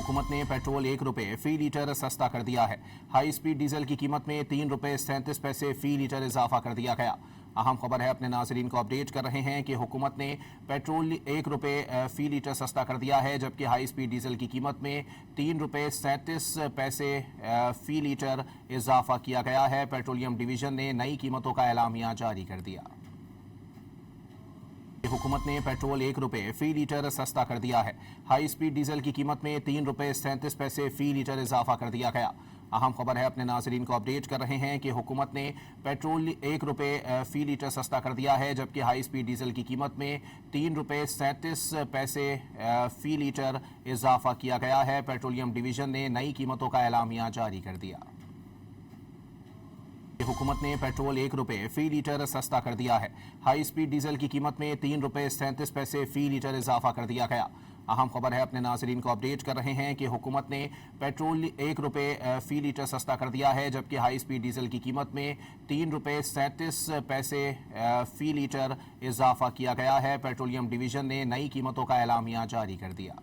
हुकूमत ने पेट्रोल 1 रुपये फी लीटर सस्ता कर दिया है। हाई स्पीड डीजल की कीमत में 3 रुपये 37 पैसे फी लीटर इजाफा कर दिया गया। अहम खबर है, अपने नाज़रीन को अपडेट कर रहे हैं कि हुकूमत ने पेट्रोल 1 रुपये फी लीटर सस्ता कर दिया है, जबकि हाई स्पीड डीजल की कीमत में 3 रुपये 37 पैसे फी लीटर इजाफा किया गया है। पेट्रोलियम डिवीजन ने नई कीमतों का एलामिया जारी कर दिया। हुकूमत ने पेट्रोल 1 रुपये फी लीटर सस्ता कर दिया है। हाई स्पीड डीजल की कीमत में 3 रुपये 37 पैसे फी लीटर इजाफा कर दिया गया। अहम खबर है, अपने नाज़रीन को अपडेट कर रहे हैं कि हुकूमत ने पेट्रोल 1 रुपये फी लीटर सस्ता कर दिया है, जबकि हाई स्पीड डीजल की कीमत में 3 रुपये 37 पैसे फी लीटर इजाफा किया गया है। पेट्रोलियम डिवीजन ने नई कीमतों का एलामिया जारी कर दिया। हुकूमत ने पेट्रोल 1 रुपये फी लीटर सस्ता कर दिया है। हाई स्पीड डीजल की कीमत में 3 रुपये 37 पैसे फी लीटर इजाफा कर दिया गया। अहम खबर है, अपने नाज़रीन को अपडेट कर रहे हैं कि हुकूमत ने पेट्रोल 1 रुपये फी लीटर सस्ता कर दिया है, जबकि हाई स्पीड डीजल की कीमत में 3 रुपये 37 पैसे फी लीटर इजाफा किया गया है। पेट्रोलियम डिवीजन ने नई कीमतों का एलामिया जारी कर दिया।